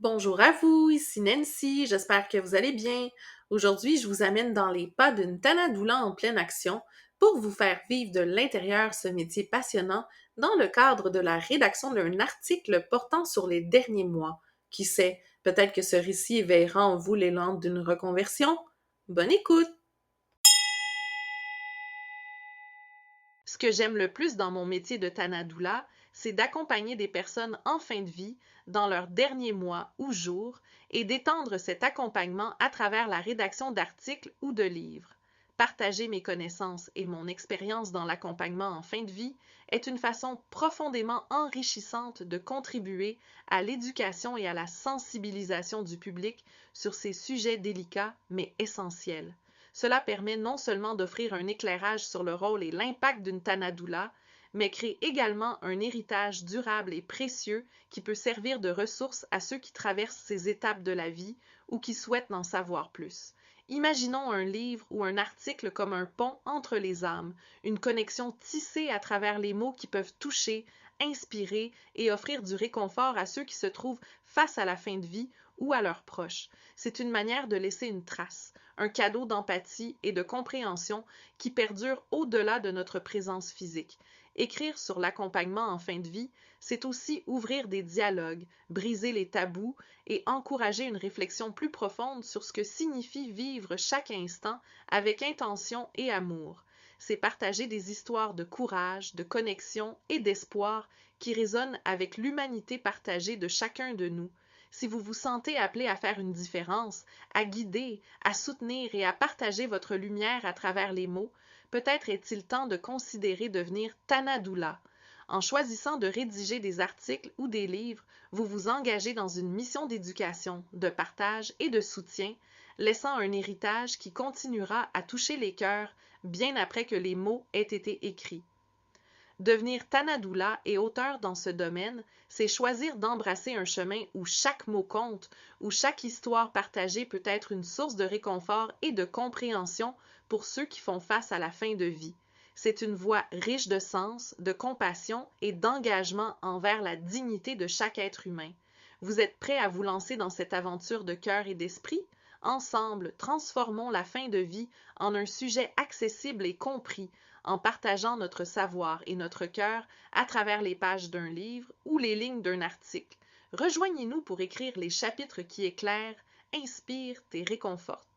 Bonjour à vous, ici Nancy, j'espère que vous allez bien. Aujourd'hui, je vous amène dans les pas d'une Tanadoula en pleine action pour vous faire vivre de l'intérieur ce métier passionnant dans le cadre de la rédaction d'un article portant sur les derniers mois. Qui sait, peut-être que ce récit éveillera en vous l'élan d'une reconversion. Bonne écoute! Ce que j'aime le plus dans mon métier de Tanadoula, c'est d'accompagner des personnes en fin de vie dans leurs derniers mois ou jours et d'étendre cet accompagnement à travers la rédaction d'articles ou de livres. Partager mes connaissances et mon expérience dans l'accompagnement en fin de vie est une façon profondément enrichissante de contribuer à l'éducation et à la sensibilisation du public sur ces sujets délicats mais essentiels. Cela permet non seulement d'offrir un éclairage sur le rôle et l'impact d'une Tanadoula, mais crée également un héritage durable et précieux qui peut servir de ressource à ceux qui traversent ces étapes de la vie ou qui souhaitent en savoir plus. Imaginons un livre ou un article comme un pont entre les âmes, une connexion tissée à travers les mots qui peuvent toucher, inspirer et offrir du réconfort à ceux qui se trouvent face à la fin de vie ou à leurs proches. C'est une manière de laisser une trace, un cadeau d'empathie et de compréhension qui perdure au-delà de notre présence physique. Écrire sur l'accompagnement en fin de vie, c'est aussi ouvrir des dialogues, briser les tabous et encourager une réflexion plus profonde sur ce que signifie vivre chaque instant avec intention et amour. C'est partager des histoires de courage, de connexion et d'espoir qui résonnent avec l'humanité partagée de chacun de nous. Si vous vous sentez appelé à faire une différence, à guider, à soutenir et à partager votre lumière à travers les mots, peut-être est-il temps de considérer devenir Tanadoula. En choisissant de rédiger des articles ou des livres, vous vous engagez dans une mission d'éducation, de partage et de soutien, laissant un héritage qui continuera à toucher les cœurs bien après que les mots aient été écrits. Devenir Tanadoula et auteur dans ce domaine, c'est choisir d'embrasser un chemin où chaque mot compte, où chaque histoire partagée peut être une source de réconfort et de compréhension pour ceux qui font face à la fin de vie. C'est une voie riche de sens, de compassion et d'engagement envers la dignité de chaque être humain. Vous êtes prêt à vous lancer dans cette aventure de cœur et d'esprit? Ensemble, transformons la fin de vie en un sujet accessible et compris, en partageant notre savoir et notre cœur à travers les pages d'un livre ou les lignes d'un article. Rejoignez-nous pour écrire les chapitres qui éclairent, inspirent et réconfortent.